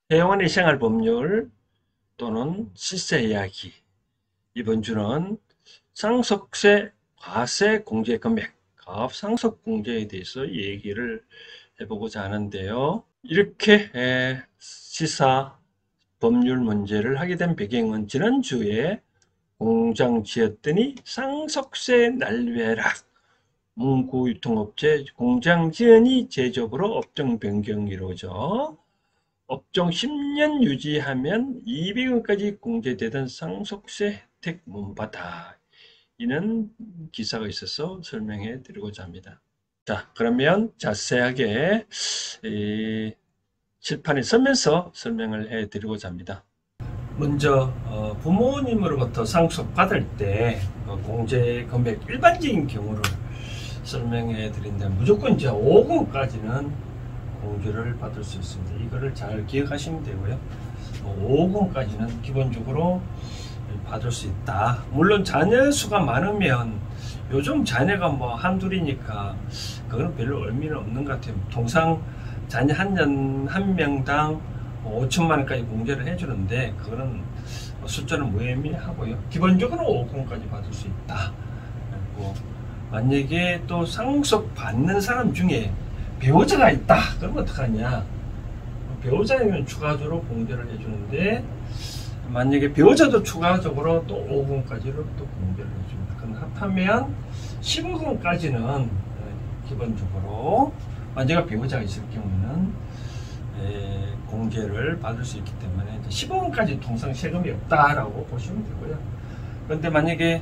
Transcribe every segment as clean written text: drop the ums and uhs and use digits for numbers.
회원의 생활법률 또는 시세 이야기. 이번 주는 상속세, 과세 공제 금액, 가압 상속 공제에 대해서 얘기를 해보고자 하는데요. 이렇게 시사 법률 문제를 하게 된 배경은 지난주에 공장 지었더니 상속세 날벼락, 문구 유통업체 공장 지으니 제조업으로 업종 변경이 이루어져 업종 10년 유지하면 200원까지 공제되던 상속세 혜택 못 받아. 이는 기사가 있어서 설명해 드리고자 합니다. 자, 그러면 자세하게 칠판에 서면서 설명을 해 드리고자 합니다. 먼저 부모님으로부터 상속 받을 때 공제 금액 일반적인 경우를 설명해 드린다. 무조건 이제 5억원까지는 공제를 받을 수 있습니다. 이거를 잘 기억하시면 되고요. 5억원까지는 기본적으로 받을 수 있다. 물론 자녀 수가 많으면 요즘 자녀가 뭐 한둘이니까 그건 별로 의미는 없는 것 같아요. 통상 자녀 한 명당 5천만 원까지 공제를 해주는데 그거는 숫자는 무의미하고요. 기본적으로 5억원까지 받을 수 있다. 그리고 만약에 또 상속 받는 사람 중에 배우자가 있다. 그러면 어떡하냐. 배우자이면 추가적으로 공제를 해주는데 만약에 배우자도 추가적으로 또 5억원까지를 또 공제를 해줍니다. 그럼 합하면 10억원까지는 기본적으로 만약에 배우자가 있을 경우에는 공제를 받을 수 있기 때문에 10억원까지 통상 세금이 없다라고 보시면 되고요. 그런데 만약에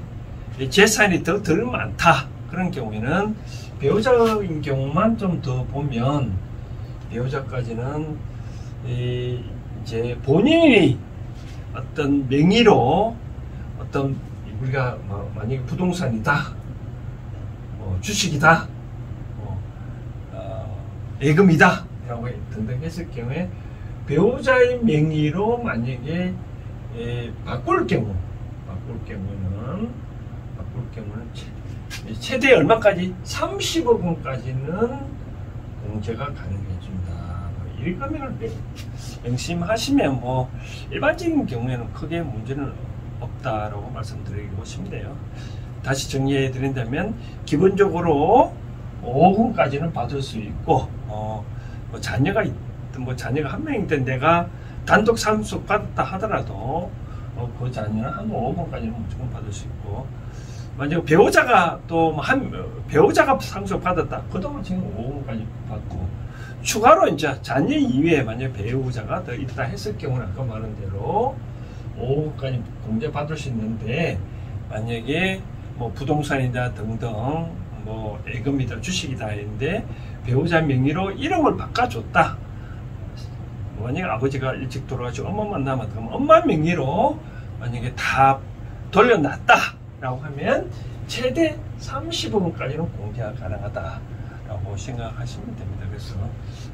재산이 덜 많다. 그런 경우에는 배우자인 경우만 좀 더 보면 배우자까지는 이제 본인이 어떤 명의로 어떤 우리가 만약에 부동산이다, 주식이다, 예금이다 라고 등등 했을 경우에 배우자의 명의로 만약에 바꿀 경우는 최대 얼마까지? 30억원까지는 공제가 가능해집니다. 이 금액을 명심하시면 뭐 일반적인 경우에는 크게 문제는 없다라고 말씀드리고 싶네요. 다시 정리해 드린다면 기본적으로 5억원까지는 받을 수 있고 뭐 자녀가 있든 뭐 자녀가 한 명이든 내가 단독 상속 받았다 하더라도 그 자녀는 한 5억원까지는 무조건 받을 수 있고 만약 배우자가 또 배우자가 상속 받았다 그동안 지금 5억원까지 받고 추가로 이제 자녀 이외에 만약 배우자가 더 있다 했을 경우는 아까 말한 대로 5억원까지 공제 받을 수 있는데 만약에 뭐 부동산이다 등등 뭐 예금이다 주식이다 했는데 배우자 명의로 이름을 바꿔줬다. 만약에 아버지가 일찍 돌아가시고 엄마만 남았다 그러면 엄마 명의로 만약에 다 돌려놨다 라고 하면 최대 30억원까지는 공제가 가능하다 라고 생각하시면 됩니다. 그래서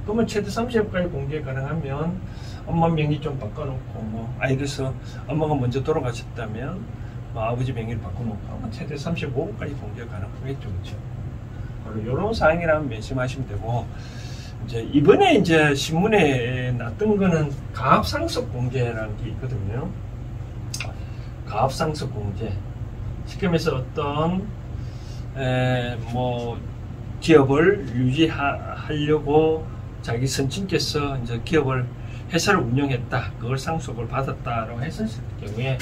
그러면 최대 30억까지 공제 가능하면 엄마 명의 좀 바꿔놓고 뭐 아이들서 엄마가 먼저 돌아가셨다면 뭐 아버지 명의를 바꿔놓고 최대 35억까지 공제 가능하겠죠. 그렇죠? 이런 사항이라면 명심하시면 되고 이제 이번에 이제 신문에 났던 거는 가압상속 공제라는 게 있거든요. 가압상속 공제. 쉽게 말해서 어떤 뭐 기업을 유지하려고 자기 선친께서 이제 기업을 회사를 운영했다, 그걸 상속을 받았다라고 했을 경우에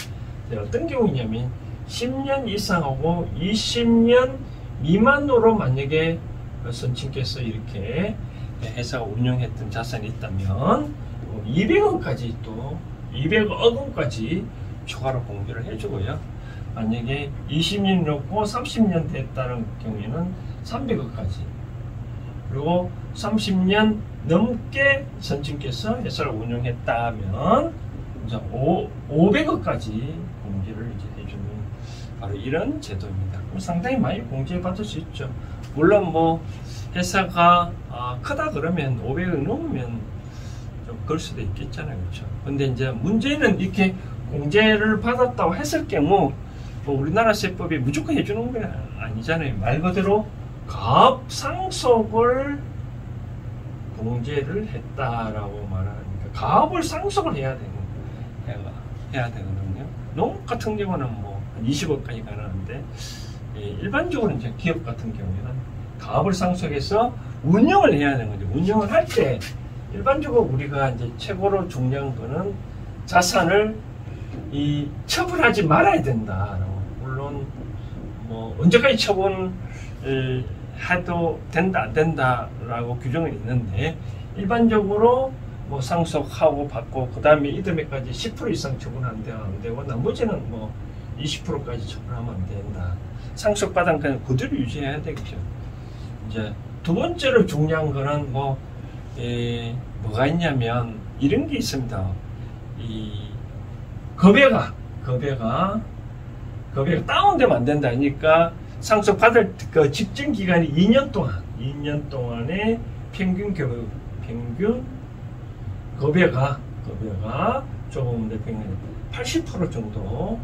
어떤 경우냐면 10년 이상하고 20년 미만으로 만약에 선친께서 이렇게 회사가 운영했던 자산이 있다면 200억원까지 또 200억원까지 추가로 공개를 해주고요. 만약에 20년 넘고 30년 됐다는 경우에는 300억까지 그리고 30년 넘게 선친께서 회사를 운영했다면 이제 500억까지 공제를 이제 해주는 바로 이런 제도입니다. 상당히 많이 공제받을 수 있죠. 물론 뭐 회사가 크다 그러면 500억 넘으면 좀 그럴 수도 있겠잖아요. 그렇죠? 근데 이제 문제는 이렇게 공제를 받았다고 했을 경우 뭐 우리나라 세법이 무조건 해주는 건 아니잖아요. 말 그대로 가압상속을 공제를 했다라고 말하니까 가업을 상속을 해야 되거든요. 농업 같은 경우는 뭐 20억까지 가능한데, 일반적으로 이제 기업 같은 경우에는 가업을 상속해서 운영을 해야 되는 거죠. 운영을 할 때 일반적으로 우리가 이제 최고로 중요한 거는 자산을 처분하지 말아야 된다. 물론 뭐 언제까지 처분을 해도 된다 안 된다라고 규정은 있는데, 일반적으로 뭐 상속하고 받고 그 다음에 이듬해까지 10% 이상 처분하면 안 되고, 나머지는 뭐 20%까지 처분하면 안 된다. 상속받은 그냥 그대로 유지해야 되겠죠. 이제 두 번째로 중요한 거는 뭐가 있냐면 이런 게 있습니다. 급여가 다운되면 안 된다. 그러니까 상속받을 그 직전 기간이 2년 동안의 평균 급여가 조금 80% 정도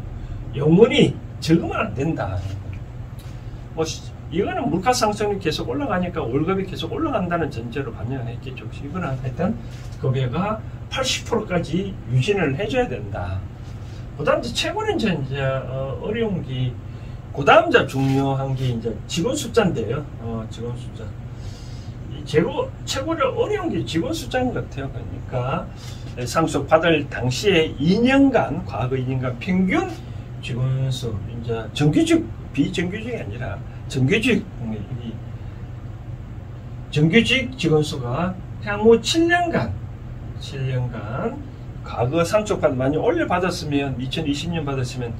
영원히 적으면 안 된다. 뭐 이거는 물가 상승이 계속 올라가니까 월급이 계속 올라간다는 전제로 반영을 했겠죠. 이거는 하여튼 급여가 80%까지 유지를 해줘야 된다. 그 다음 최고는 이제 어려운 게, 그 다음 중요한 게 이제 직원 숫자인데요. 직원 숫자. 최고로 어려운 게 직원 숫자인 것 같아요. 그러니까 상속 받을 당시에 2년간, 과거 2년간 평균 직원 수, 이제 정규직, 비정규직이 아니라 정규직 직원 수가 향후 7년간 과거 상속받 많이 올려받았으면 2020년 받았으면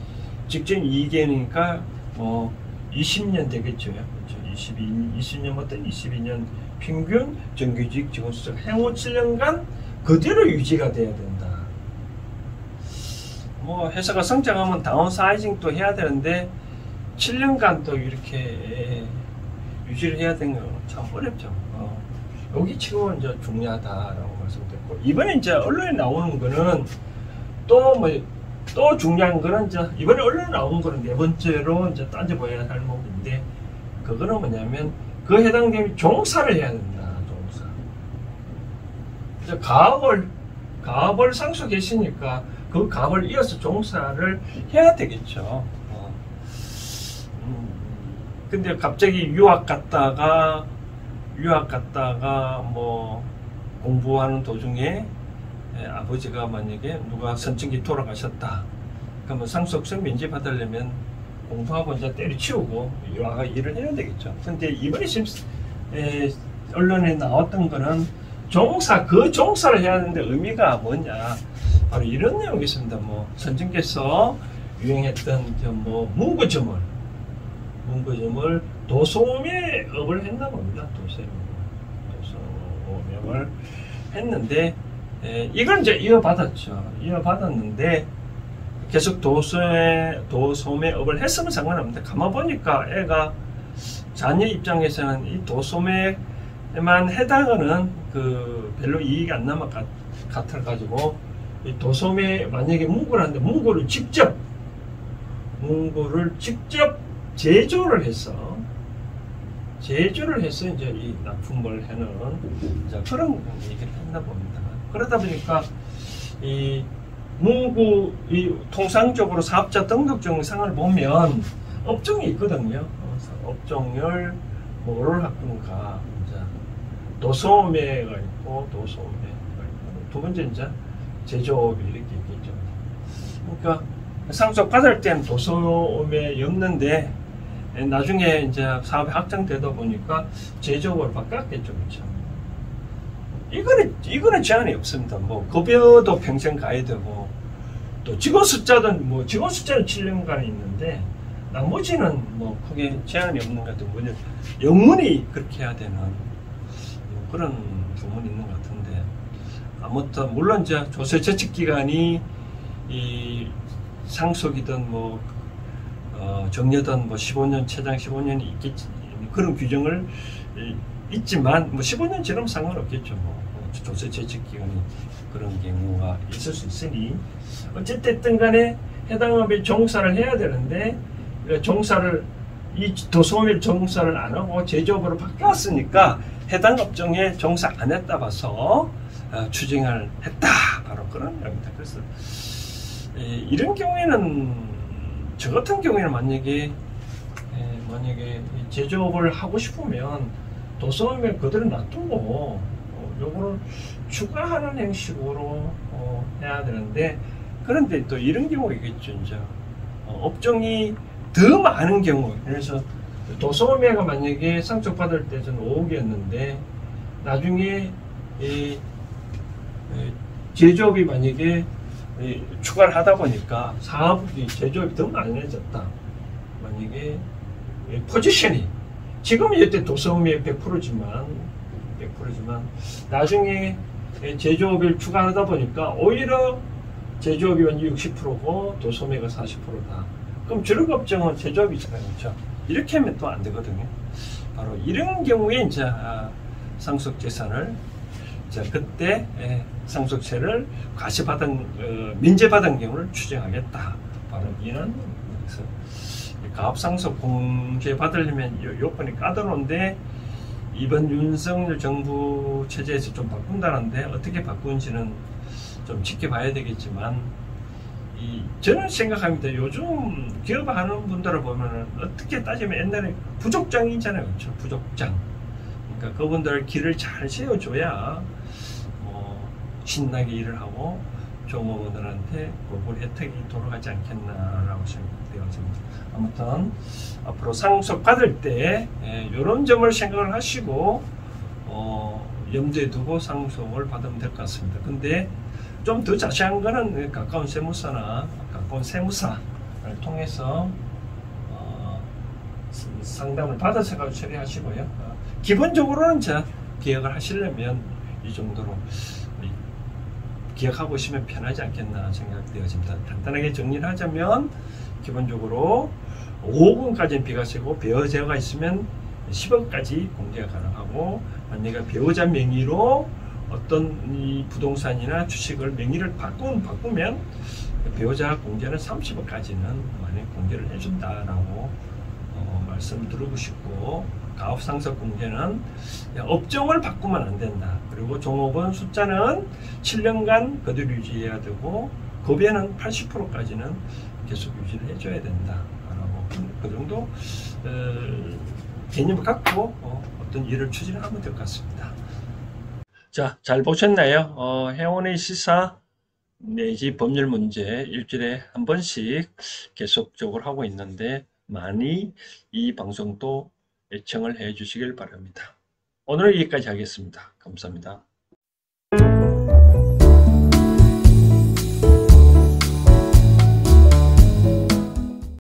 직전 이익이니까 뭐 20년 되겠죠. 그렇죠. 20년부터 22년 평균 정규직 직원 수가 향후 7년간 그대로 유지가 돼야 된다. 뭐 회사가 성장하면 다운사이징도 해야 되는데 7년간 또 이렇게 유지를 해야 되는 건 참 어렵죠. 여기 지금은 이제 중요하다라고 말씀드렸고, 이번에 이제 언론에 나오는 거는 또 중요한 거는 이제 이번에 언론에 나온 거는 네 번째로 이제 따져봐야 할 부분인데, 그거는 뭐냐면 그 해당되는 종사를 해야 된다. 종사. 이제 가업을 상속했으니까 그 가업을 이어서 종사를 해야 되겠죠. 근데 갑자기 유학 갔다가 뭐 공부하는 도중에 아버지가 만약에 누가 선천기 돌아가셨다. 그러면 상속세 면제 받으려면 공부하고 이제 때려치우고 유학가 일을 해야 되겠죠. 근데 이번에 언론에 나왔던 거는 그 종사를 해야 하는데 의미가 뭐냐. 바로 이런 내용이 있습니다. 뭐 선진께서 유행했던 뭐 문구점을 도소매업을 했나 봅니다. 도소매업을 했는데, 이걸 이제 이어받았는데 계속 도소매업을 했으면 상관없는데, 가만 보니까 애가 자녀 입장에서는 이 도소매에만 해당하는 별로 이익이 안 남아 같아가지고, 이 도소매 만약에 문구를 하는데 문구를 직접 제조를 해서 이제 이 납품을 해는 그런 얘기를 했나 봅니다. 그러다 보니까 이 통상적으로 사업자 등록 증상을 보면 업종이 있거든요. 업종을 뭐를 할건가, 도소매가 있고 두 번째 이제 제조업이 이렇게 있겠죠. 그러니까 상속 받을 때는 도소매였는데 나중에 이제 사업이 확장되다 보니까 제조업을 바꿨겠죠. 그렇죠. 이거는 제한이 없습니다. 뭐 급여도 평생 가야 되고, 또 직원 숫자는 7년간 있는데 나머지는 뭐 크게 제한이 없는 것 같아요. 영원히 그렇게 해야 되는 그런 부분이 있는 것 같은데, 아무튼 물론 이제 조세 제측 기간이 이 상속이든 뭐 정려든 뭐 15년 최장 15년이 있겠지, 그런 규정을 있지만 뭐 15년 지나면 상관없겠죠. 뭐 조세 제측 기간이 그런 경우가 있을 수 있으니, 어쨌든 간에 해당 업에 종사를 해야 되는데 이 도소매 종사를 안 하고 제조업으로 바뀌었으니까 해당 업종에 종사 안 했다 봐서 추징을 했다. 바로 그런 이야기입니다. 그래서 이런 경우에는 저 같은 경우에는 만약에 제조업을 하고 싶으면 도소매를 그대로 놔두고 요거를 추가하는 형식으로 해야 되는데, 그런데 또 이런 경우가 있겠죠. 이제 업종이 더 많은 경우, 그래서 도소매가 만약에 상속받을 때 전 5억이었는데 나중에 제조업이 만약에 추가를 하다 보니까 사업이 제조업이 더 많아졌다. 만약에 포지션이 지금 이때 도소매의 100%지만 나중에 제조업을 추가하다 보니까 오히려 제조업이 완전 60%고 도소매가 40%다. 그럼 주력 업종은 제조업이잖아요. 그렇죠? 이렇게 하면 또 안 되거든요. 바로 이런 경우에 이제 상속재산을 그때 상속세를 과세받은 민제받은 경우를 추정하겠다. 바로 이런. 그래서 가업상속 공제 받으려면 요건이 까다로운데 이번 윤석열 정부 체제에서 좀 바꾼다는데 어떻게 바꾼지는 좀 지켜봐야 되겠지만, 저는 생각합니다. 요즘 기업하는 분들을 보면은 어떻게 따지면 옛날에 부족장이잖아요. 그렇죠? 부족장. 그러니까 그분들 길을 잘 세워줘야 신나게 일을 하고 종업원들한테 골고루 혜택이 돌아가지 않겠나라고 생각되어집니다. 아무튼 앞으로 상속 받을 때 이런 점을 생각을 하시고 염두에 두고 상속을 받으면 될 것 같습니다. 근데 좀 더 자세한 거는 가까운 세무사나 가까운 세무사를 통해서 상담을 받아서 처리하시고요. 기본적으로는 기억을 하시려면 이 정도로 기억하고 있으면 편하지 않겠나 생각되어집니다. 간단하게 정리를 하자면 기본적으로 5억원까지는 비과세고 배우자가 있으면 10억까지 공개가 가능하고, 만약에 배우자 명의로 어떤 이 부동산이나 주식을 명의를 바꾸면 배우자 공제는 30억까지는 만약 공개를 해준다라고 말씀드리고 싶고, 가업상속 공제는 업종을 바꾸면 안 된다. 그리고 종업원 숫자는 7년간 그대로 유지해야 되고 급여는 80%까지는 계속 유지를 해줘야 된다. 라고 그 정도 개념을 갖고 어떤 일을 추진하면 될 것 같습니다. 자, 잘 보셨나요? 회원의 시사 내지 법률 문제 일주일에 한 번씩 계속적으로 하고 있는데 많이 이 방송도 애청을 해 주시길 바랍니다. 오늘 여기까지 하겠습니다. 감사합니다.